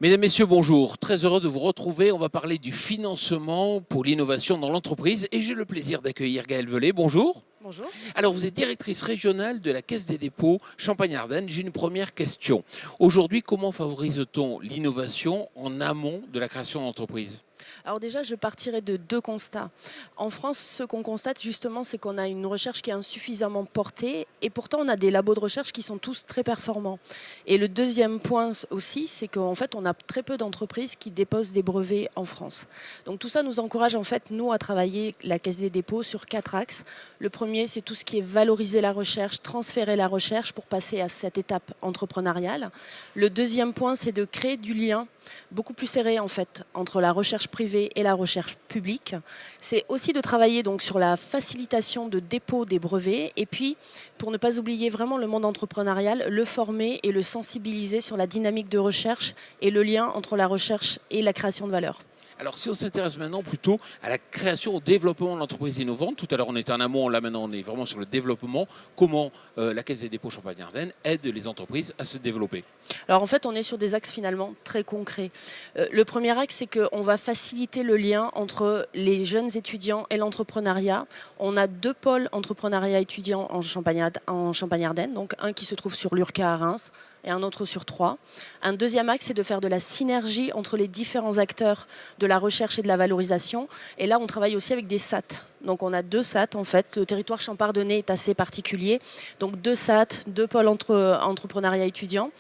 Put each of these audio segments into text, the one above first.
Mesdames, Messieurs, bonjour. Très heureux de vous retrouver. On va parler du financement pour l'innovation dans l'entreprise et j'ai le plaisir d'accueillir Gaëlle Velay. Bonjour. Bonjour. Alors, vous êtes directrice régionale de la Caisse des dépôts Champagne-Ardenne. J'ai une première question. Aujourd'hui, comment favorise-t-on l'innovation en amont de la création d'entreprise ? Alors déjà, je partirai de deux constats. En France, ce qu'on constate justement, c'est qu'on a une recherche qui est insuffisamment portée et pourtant on a des labos de recherche qui sont tous très performants. Et le deuxième point aussi, c'est qu'en fait, on a très peu d'entreprises qui déposent des brevets en France. Donc tout ça nous encourage en fait, nous, à travailler la Caisse des dépôts sur 4 axes. Le premier, c'est tout ce qui est valoriser la recherche, transférer la recherche pour passer à cette étape entrepreneuriale. Le deuxième point, c'est de créer du lien beaucoup plus serré en fait entre la recherche privée et la recherche publique. C'est aussi de travailler donc sur la facilitation de dépôt des brevets et puis pour ne pas oublier vraiment le monde entrepreneurial, le former et le sensibiliser sur la dynamique de recherche et le lien entre la recherche et la création de valeur. Alors, si on s'intéresse maintenant plutôt à la création, au développement de l'entreprise innovante, tout à l'heure on était en amont, là maintenant on est vraiment sur le développement, comment la Caisse des dépôts Champagne-Ardenne aide les entreprises à se développer ? Alors en fait, on est sur des axes finalement très concrets. Le premier axe, c'est qu'on va faciliter le lien entre les jeunes étudiants et l'entrepreneuriat. On a 2 pôles entrepreneuriat étudiant en Champagne-Ardenne, donc un qui se trouve sur l'URCA à Reims et un autre sur 3. Un deuxième axe, c'est de faire de la synergie entre les différents acteurs de la recherche et de la valorisation. Et là, on travaille aussi avec des SAT. Donc on a 2 SAT en fait. Le territoire champardonnais est assez particulier. Donc 2 SAT, 2 pôles entrepreneuriat étudiant.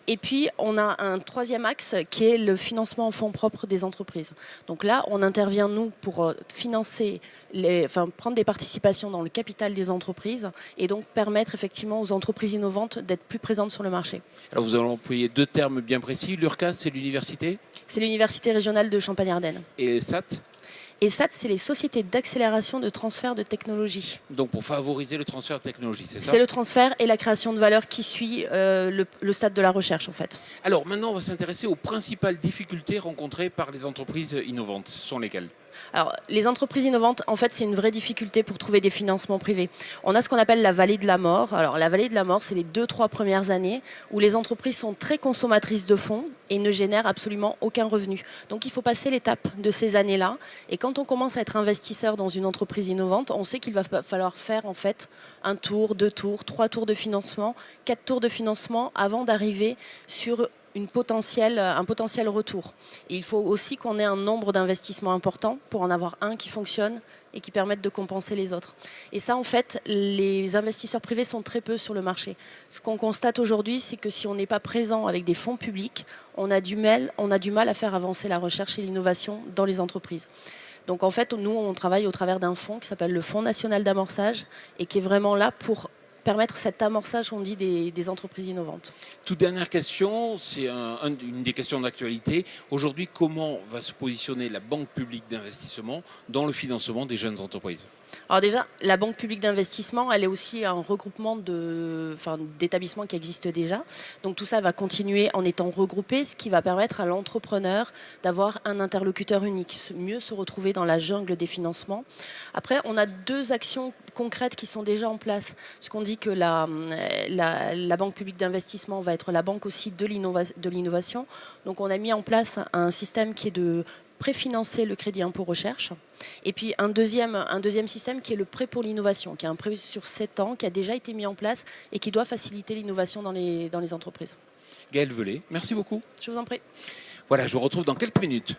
Et puis on a un troisième axe qui est le financement en fonds propres des entreprises. Donc là, on intervient nous pour financer, prendre des participations dans le capital des entreprises et donc permettre effectivement aux entreprises innovantes d'être plus présentes sur le marché. Alors, vous allez employer 2 termes bien précis. L'URCA, c'est l'université ? C'est l'université régionale de Champagne-Ardenne. Et SAT ? Et SAT, c'est les sociétés d'accélération de transfert de technologie. Donc pour favoriser le transfert de technologie, c'est ça ? C'est le transfert et la création de valeur qui suit le stade de la recherche en fait. Alors maintenant, on va s'intéresser aux principales difficultés rencontrées par les entreprises innovantes. Ce sont lesquelles ? Alors, les entreprises innovantes, en fait, c'est une vraie difficulté pour trouver des financements privés. On a ce qu'on appelle la vallée de la mort. Alors, la vallée de la mort, c'est les 2-3 premières années où les entreprises sont très consommatrices de fonds et ne génèrent absolument aucun revenu. Donc, il faut passer l'étape de ces années-là. Et quand on commence à être investisseur dans une entreprise innovante, on sait qu'il va falloir faire, en fait, 1 tour, 2 tours, 3 tours de financement, 4 tours de financement avant d'arriver sur un potentiel retour. Et il faut aussi qu'on ait un nombre d'investissements importants pour en avoir un qui fonctionne et qui permette de compenser les autres. Et ça, en fait, les investisseurs privés sont très peu sur le marché. Ce qu'on constate aujourd'hui, c'est que si on n'est pas présent avec des fonds publics, on a du mal à faire avancer la recherche et l'innovation dans les entreprises. Donc en fait, nous, on travaille au travers d'un fonds qui s'appelle le Fonds national d'amorçage et qui est vraiment là pour permettre cet amorçage, on dit, des entreprises innovantes. Toute dernière question, c'est une des questions d'actualité. Aujourd'hui, comment va se positionner la Banque publique d'investissement dans le financement des jeunes entreprises ? Alors déjà, la Banque publique d'investissement, elle est aussi un regroupement d'établissements qui existent déjà. Donc tout ça va continuer en étant regroupé, ce qui va permettre à l'entrepreneur d'avoir un interlocuteur unique, mieux se retrouver dans la jungle des financements. Après, on a 2 actions concrètes qui sont déjà en place. Ce qu'on dit que la Banque publique d'investissement va être la banque aussi de l'innovation. Donc on a mis en place un système qui est de préfinancer le crédit impôt recherche. Et puis un deuxième système qui est le prêt pour l'innovation, qui est un prêt sur 7 ans, qui a déjà été mis en place et qui doit faciliter l'innovation dans les entreprises. Gaëlle Velay, merci beaucoup. Je vous en prie. Voilà, je vous retrouve dans quelques minutes.